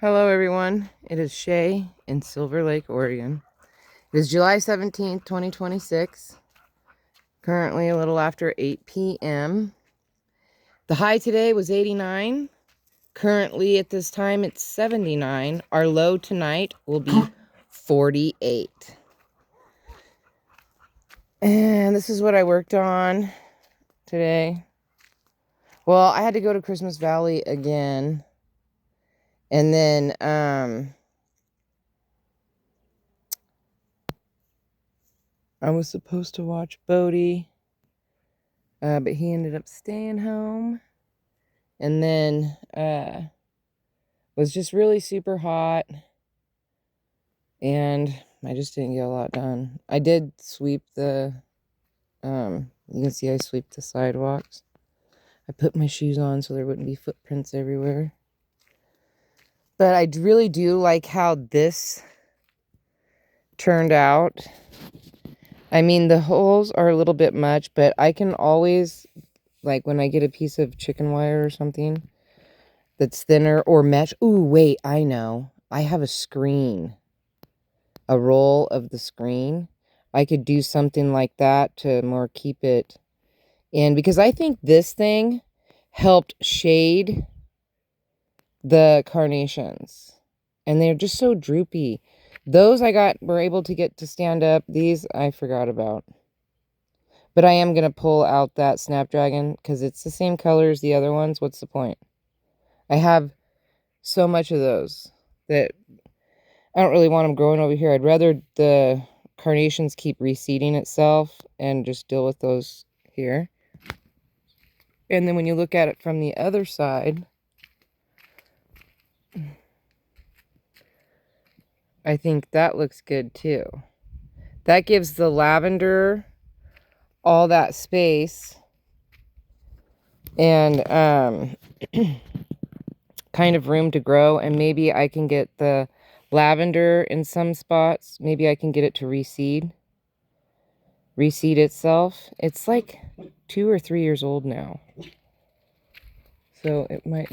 Hello everyone, it is Shay in Silver Lake, Oregon. It is July 17th, 2026, currently a little after 8 p.m. The high today was 89, currently at this time it's 79. Our low tonight will be 48. And this is what I worked on today. Well, I had to go to Christmas Valley again, and then I was supposed to watch Bodie, but he ended up staying home. And then was just really super hot, and I just didn't get a lot done. I did sweep the, you can see I sweep the sidewalks. I put my shoes on so there wouldn't be footprints everywhere. But I really do like how this turned out. I mean, the holes are a little bit much, but I can always, like when I get a piece of chicken wire or something that's thinner, or mesh. Ooh, wait, I know. I have a screen. A roll of the screen. I could do something like that to more keep it in, because I think this thing helped shade the carnations, and they're just so droopy. Those were able to get to stand up. These I forgot about, but I am gonna pull out that Snapdragon because it's the same color as the other ones. What's the point? I have so much of those that I don't really want them growing over here. I'd rather the carnations keep reseeding itself and just deal with those here. And then when you look at it from the other side, I think that looks good too. That gives the lavender all that space and kind of room to grow. And maybe I can get the lavender in some spots. Maybe I can get it to reseed itself. It's like 2 or 3 years old now, so it might.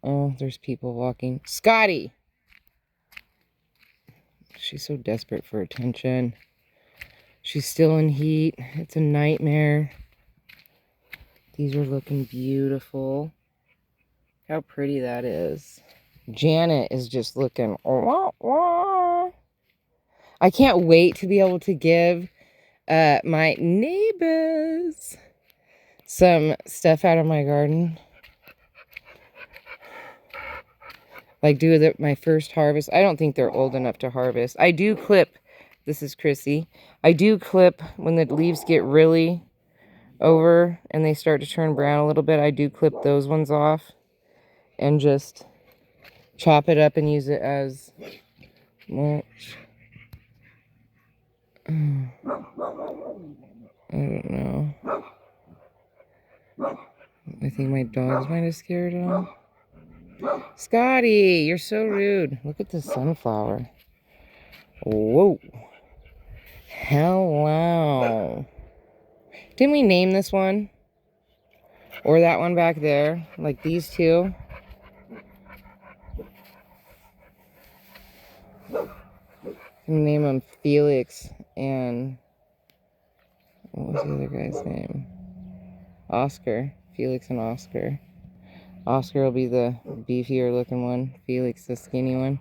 Oh, there's people walking. Scotty, she's so desperate for attention. She's still in heat. It's a nightmare. These are looking beautiful. How pretty that is. Janet is just looking wah, wah. I can't wait to be able to give my neighbors some stuff out of my garden. Like do my first harvest. I don't think they're old enough to harvest. I do clip, this is Chrissy. I do clip when the leaves get really over and they start to turn brown a little bit. I do clip those ones off and just chop it up and use it as mulch. I don't know. I think my dogs might have scared him. Scotty, you're so rude. Look at the sunflower. Whoa. Hello. Didn't we name this one? Or that one back there? Like these two? Name them Felix and... what was the other guy's name? Oscar. Felix and Oscar. Oscar will be the beefier looking one. Felix the skinny one.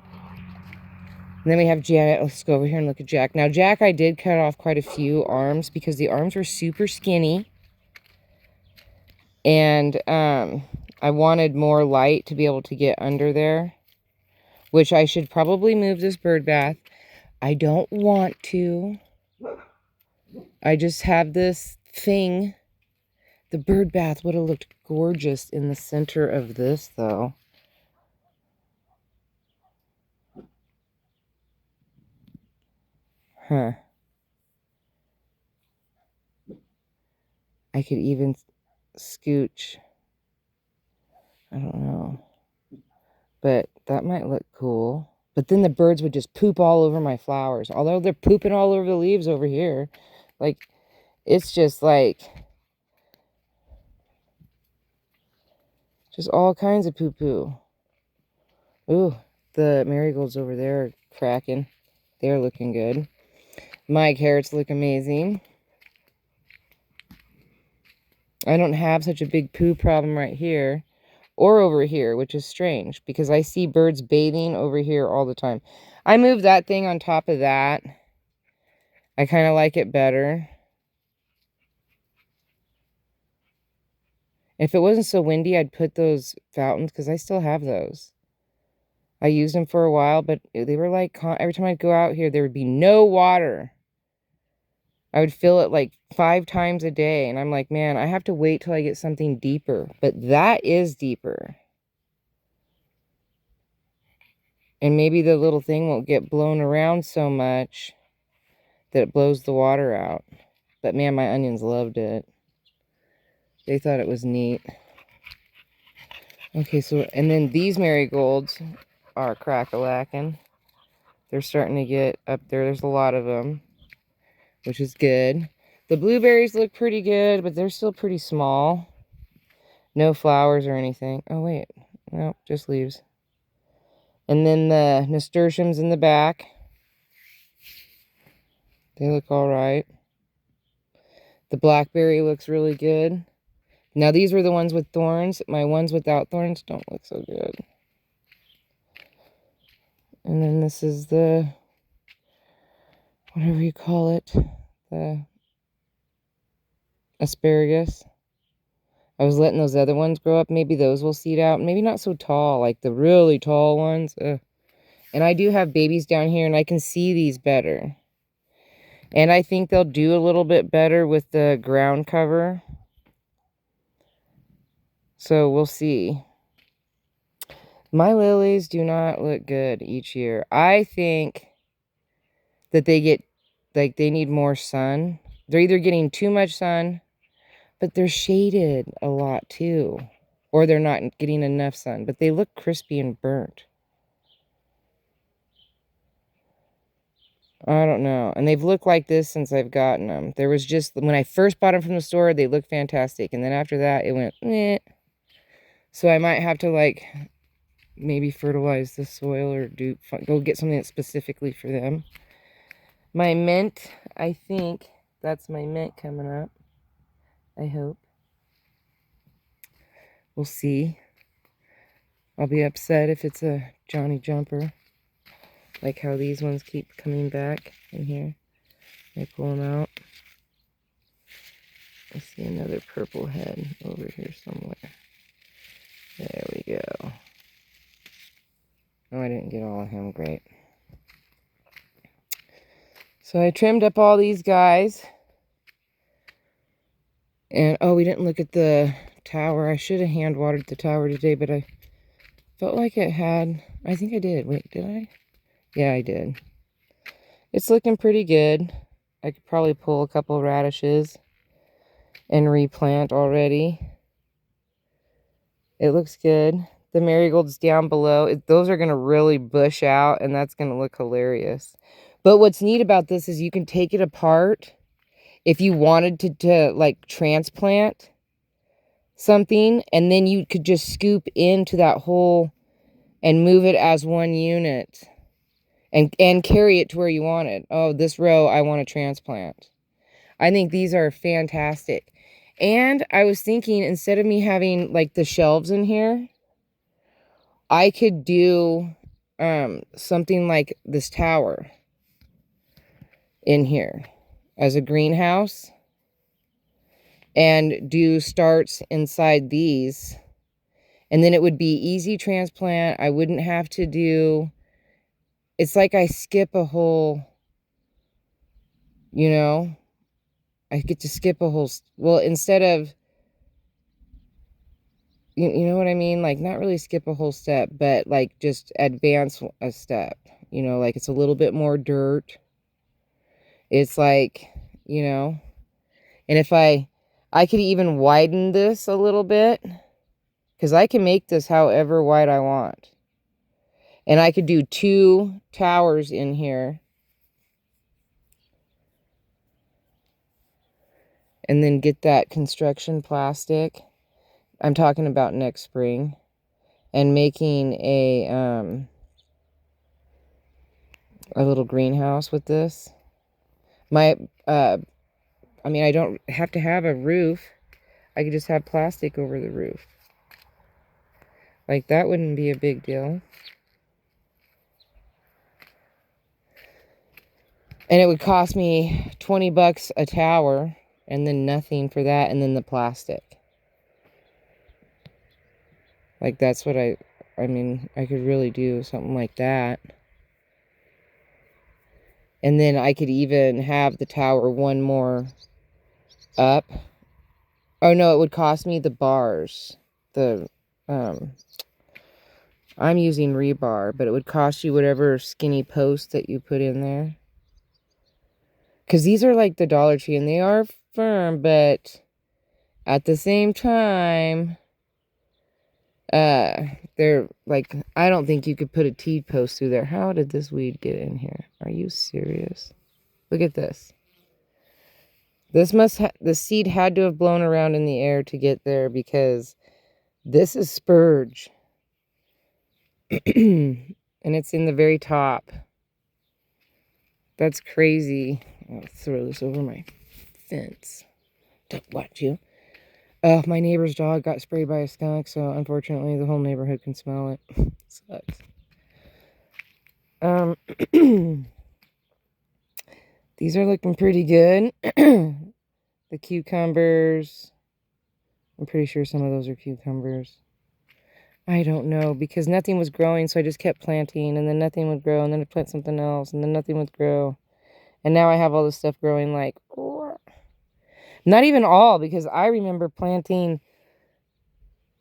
And then we have Janet. Let's go over here and look at Jack. Now Jack, I did cut off quite a few arms because the arms were super skinny. And I wanted more light to be able to get under there. Which I should probably move this bird bath. I don't want to. I just have this thing. The bird bath would have looked gorgeous in the center of this, though. Huh. I could even scooch. I don't know. But that might look cool. But then the birds would just poop all over my flowers. Although they're pooping all over the leaves over here. Like, it's just like... just all kinds of poo-poo. Ooh, the marigolds over there are cracking. They're looking good. My carrots look amazing. I don't have such a big poo problem right here or over here, which is strange because I see birds bathing over here all the time. I moved that thing on top of that. I kind of like it better. If it wasn't so windy, I'd put those fountains because I still have those. I used them for a while, but they were like, every time I'd go out here, there would be no water. I would fill it like 5 times a day. And I'm like, man, I have to wait till I get something deeper. But that is deeper. And maybe the little thing won't get blown around so much that it blows the water out. But man, my onions loved it. They thought it was neat. Okay, so, and then these marigolds are crack-a-lacking. They're starting to get up there. There's a lot of them, which is good. The blueberries look pretty good, but they're still pretty small. No flowers or anything. Oh, wait. No, just leaves. And then the nasturtiums in the back. They look all right. The blackberry looks really good. Now, these were the ones with thorns. My ones without thorns don't look so good. And then this is the, whatever you call it, the asparagus. I was letting those other ones grow up. Maybe those will seed out. Maybe not so tall, like the really tall ones. Ugh. And I do have babies down here, and I can see these better. And I think they'll do a little bit better with the ground cover. So we'll see. My lilies do not look good each year. I think that they get, like, they need more sun. They're either getting too much sun, but they're shaded a lot too. Or they're not getting enough sun. But they look crispy and burnt. I don't know. And they've looked like this since I've gotten them. There was just, when I first bought them from the store, they looked fantastic. And then after that, it went, eh. So I might have to, like, maybe fertilize the soil or go get something that's specifically for them. My mint, I think that's my mint coming up. I hope. We'll see. I'll be upset if it's a Johnny Jumper. Like how these ones keep coming back in here. I pull them out. I see another purple head over here somewhere. There we go. Oh, I didn't get all of him. Great. So I trimmed up all these guys. And, oh, we didn't look at the tower. I should have hand watered the tower today, but I felt like it had, I think I did. Wait, did I? Yeah, I did. It's looking pretty good. I could probably pull a couple radishes and replant already. It looks good. The marigolds down below, those are going to really bush out, and that's going to look hilarious. But what's neat about this is you can take it apart if you wanted to like transplant something, and then you could just scoop into that hole and move it as one unit and carry it to where you want it. Oh, this row I want to transplant. I think these are fantastic. And I was thinking, instead of me having like the shelves in here, I could do something like this tower in here as a greenhouse and do starts inside these. And then it would be easy transplant. I wouldn't have to do, it's like I skip a whole, you know, I get to skip a whole, well, instead of, you know what I mean? Like, not really skip a whole step, but like just advance a step. You know, like it's a little bit more dirt. It's like, you know, and if I could even widen this a little bit, because I can make this however wide I want. And I could do 2 towers in here. And then get that construction plastic. I'm talking about next spring. and making a little greenhouse with this. I mean, I don't have to have a roof. I could just have plastic over the roof. Like, that wouldn't be a big deal. And it would cost me 20 bucks a tower, and then nothing for that, and then the plastic. Like, that's what I mean, I could really do something like that. And then I could even have the tower one more up. Oh, no, it would cost me the bars. I'm using rebar, but it would cost you whatever skinny post that you put in there. Because these are like the Dollar Tree, and they are firm, but at the same time, they're like, I don't think you could put a T-post through there. How did this weed get in here? Are you serious? Look at this. This the seed had to have blown around in the air to get there, because this is spurge. And it's in the very top. That's crazy. I'll throw this over my fence. Don't watch you. My neighbor's dog got sprayed by a skunk, so unfortunately the whole neighborhood can smell it. Sucks. These are looking pretty good. The cucumbers. I'm pretty sure some of those are cucumbers. I don't know, because nothing was growing, so I just kept planting, and then nothing would grow, and then I'd plant something else, and then nothing would grow. And now I have all this stuff growing, like, not even all, because I remember planting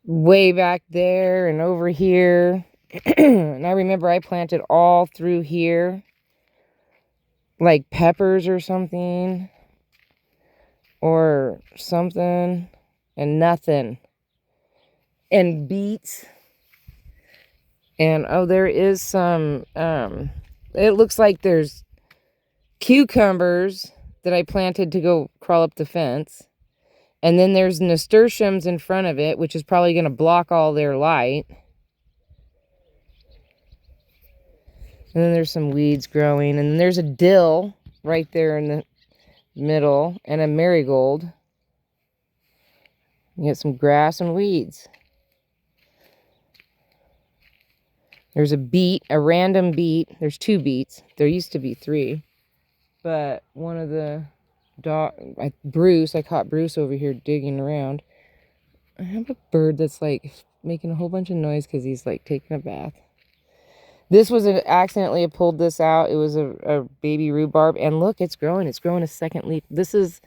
way back there and over here. And I remember I planted all through here, like peppers or something, and nothing. And beets. And, oh, there is some, it looks like there's cucumbers that I planted to go crawl up the fence. And then there's nasturtiums in front of it, which is probably going to block all their light. And then there's some weeds growing. And then there's a dill right there in the middle, and a marigold. You get some grass and weeds. There's a beet, a random beet. There's 2 beets. There used to be 3. But one of the Bruce, I caught Bruce over here digging around. I have a bird that's like making a whole bunch of noise because he's like taking a bath. This was accidentally I pulled this out. It was a baby rhubarb. And look, it's growing. It's growing a second leaf. This is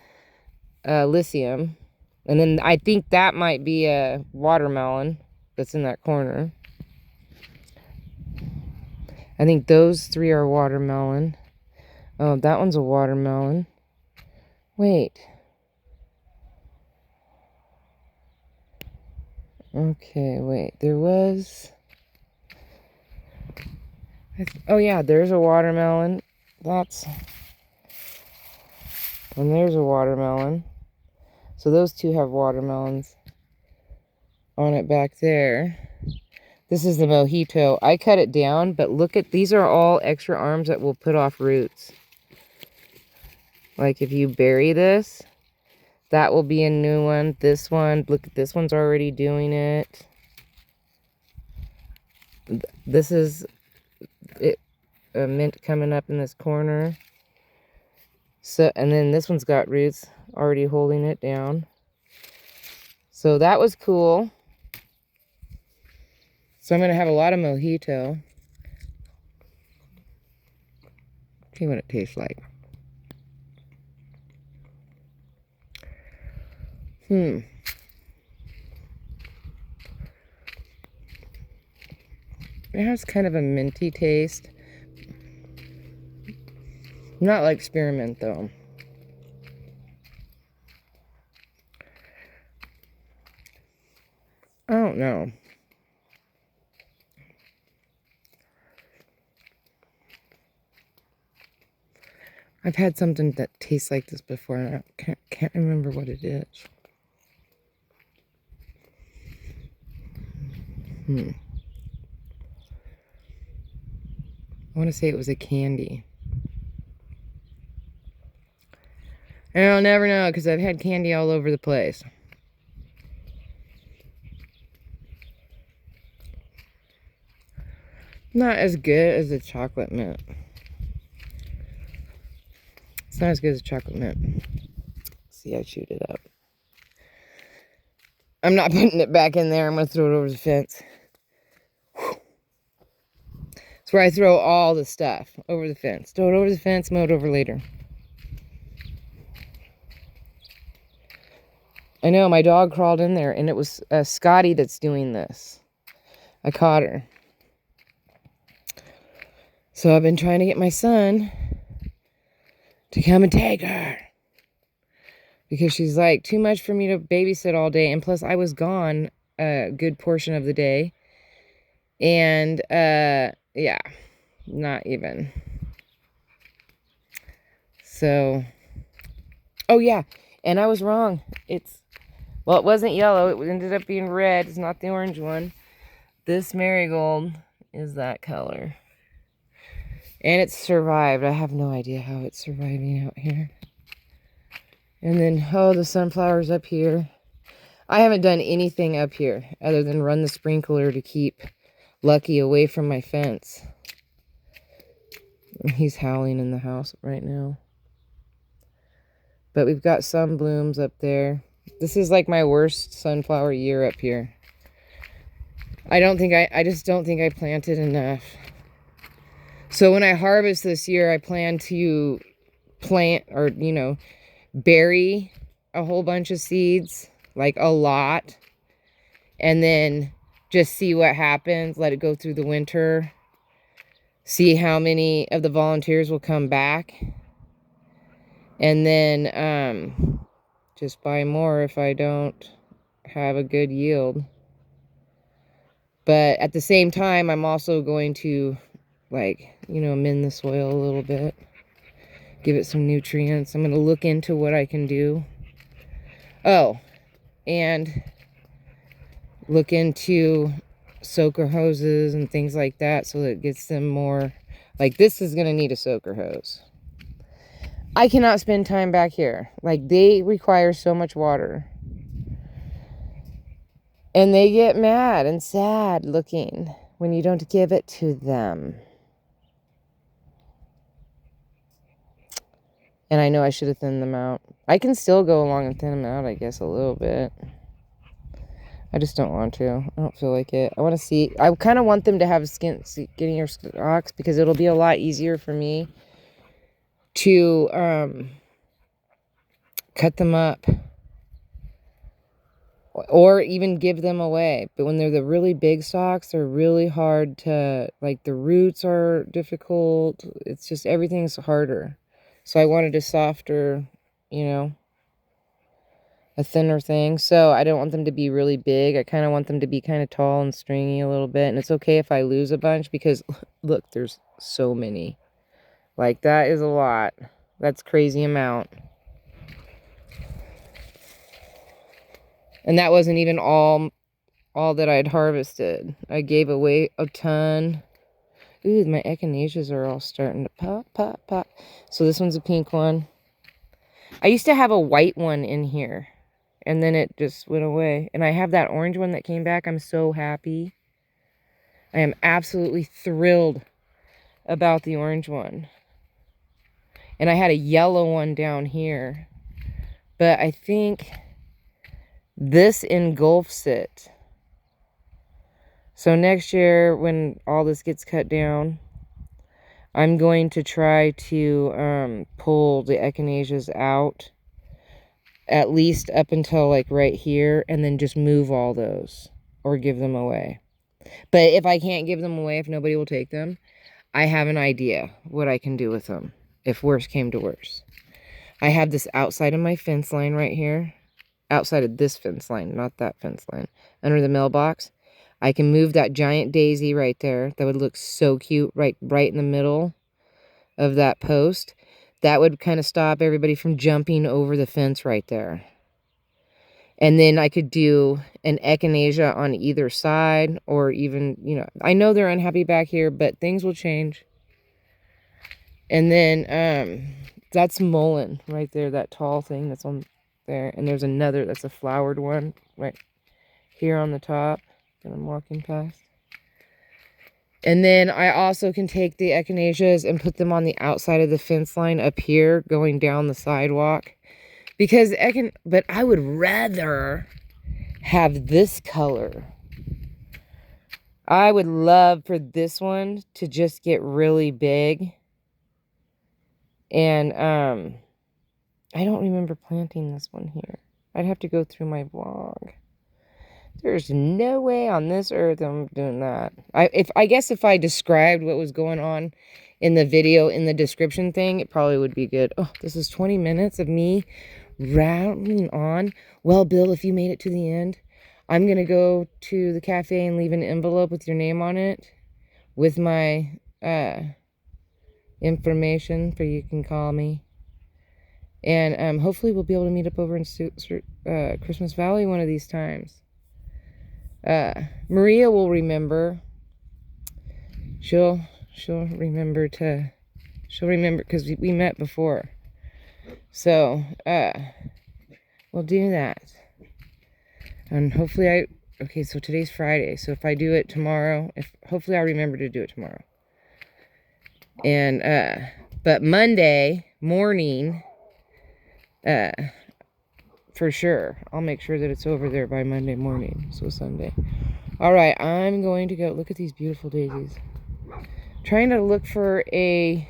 lithium. And then I think that might be a watermelon that's in that corner. I think those 3 are watermelon. Oh, that one's a watermelon. Wait. Okay, wait. There was... oh, yeah, there's a watermelon. And there's a watermelon. So those 2 have watermelons on it back there. This is the mojito. I cut it down, but look at... these are all extra arms that will put off roots. Like, if you bury this, that will be a new one. This one, look, this one's already doing it. This is it, a mint coming up in this corner. So, and then this one's got roots already holding it down. So that was cool. So I'm going to have a lot of mojito. See what it tastes like. It has kind of a minty taste. Not like spearmint, though. I don't know. I've had something that tastes like this before, and I can't remember what it is. I want to say it was a candy. And I'll never know because I've had candy all over the place. Not as good as the chocolate mint. It's not as good as chocolate mint. See, I chewed it up. I'm not putting it back in there. I'm going to throw it over the fence. It's where I throw all the stuff over the fence. Throw it over the fence, mow it over later. I know, my dog crawled in there, and it was Scotty that's doing this. I caught her. So I've been trying to get my son to come and take her. Because she's like, too much for me to babysit all day. And plus, I was gone a good portion of the day. And, yeah, not even. So, oh yeah, and I was wrong. Well, it wasn't yellow. It ended up being red. It's not the orange one. This marigold is that color. And it's survived. I have no idea how it's surviving out here. And then, oh, the sunflowers up here. I haven't done anything up here other than run the sprinkler to keep Lucky away from my fence. He's howling in the house right now. But we've got some blooms up there. This is like my worst sunflower year up here. I just don't think I planted enough. So when I harvest this year, I plan to plant or, bury a whole bunch of seeds, like a lot. And then just see what happens. Let it go through the winter. See how many of the volunteers will come back. And then just buy more if I don't have a good yield. But at the same time, I'm also going to, amend the soil a little bit. Give it some nutrients. I'm going to look into what I can do. Oh, and look into soaker hoses and things like that so that it gets them more. Like, this is going to need a soaker hose. I cannot spend time back here. Like, they require so much water. And they get mad and sad looking when you don't give it to them. And I know I should have thinned them out. I can still go along and thin them out, I guess, a little bit. I just don't want to. I don't feel like it. I want to see. I kind of want them to have skinnier stalks because it'll be a lot easier for me to cut them up. Or even give them away. But when they're the really big stalks, they're really hard to, the roots are difficult. It's just, everything's harder. So I wanted a softer, a thinner thing. So I don't want them to be really big. I kind of want them to be kind of tall and stringy a little bit. And it's okay if I lose a bunch because, look, there's so many. Like, that is a lot. That's crazy amount. And that wasn't even all that I'd harvested. I gave away a ton. Ooh, my echinaceas are all starting to pop, pop, pop. So this one's a pink one. I used to have a white one in here. And then it just went away. And I have that orange one that came back. I'm so happy. I am absolutely thrilled about the orange one. And I had a yellow one down here. But I think this engulfs it. So next year, when all this gets cut down, I'm going to try to pull the echinaceas out, at least up until right here, and then just move all those or give them away. But if I can't give them away, if nobody will take them, I have an idea what I can do with them, if worse came to worse. I have this outside of my fence line right here. Outside of this fence line, not that fence line. Under the mailbox. I can move that giant daisy right there. That would look so cute right in the middle of that post. That would kind of stop everybody from jumping over the fence right there. And then I could do an echinacea on either side, or even, I know they're unhappy back here, but things will change. And then that's mullein right there, that tall thing that's on there. And there's another that's a flowered one right here on the top that I'm walking past. And then I also can take the echinaceas and put them on the outside of the fence line up here going down the sidewalk. Because but I would rather have this color. I would love for this one to just get really big. And I don't remember planting this one here. I'd have to go through my vlog. There's no way on this earth I'm doing that. I guess if I described what was going on in the video in the description thing, it probably would be good. Oh, this is 20 minutes of me rattling on. Well, Bill, if you made it to the end, I'm going to go to the cafe and leave an envelope with your name on it with my information for you can call me. And hopefully we'll be able to meet up over in Christmas Valley one of these times. Maria will remember. She'll remember because we met before. So, we'll do that. And hopefully okay, so today's Friday. So if I do it tomorrow, hopefully I'll remember to do it tomorrow. And, but Monday morning, for sure, I'll make sure that it's over there by Monday morning. So Sunday. All right, I'm going to go. Look at these beautiful daisies. Trying to look for a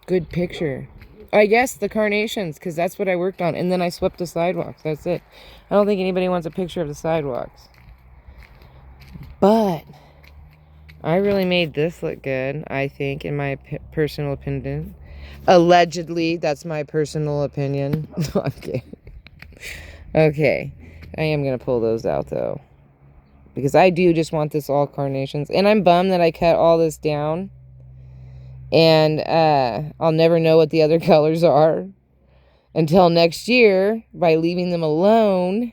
good picture. I guess the carnations, because that's what I worked on. And then I swept the sidewalks. That's it. I don't think anybody wants a picture of the sidewalks. But I really made this look good, I think, in my personal opinion. Allegedly, that's my personal opinion. Okay. Okay. I am going to pull those out, though. Because I do just want this all carnations. And I'm bummed that I cut all this down. And I'll never know what the other colors are until next year by leaving them alone.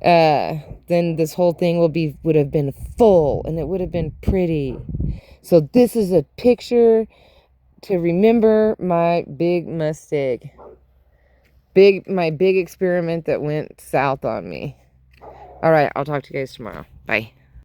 Then this whole thing would have been full and it would have been pretty. So this is a picture to remember my big mistake. My big experiment that went south on me. All right, I'll talk to you guys tomorrow. Bye.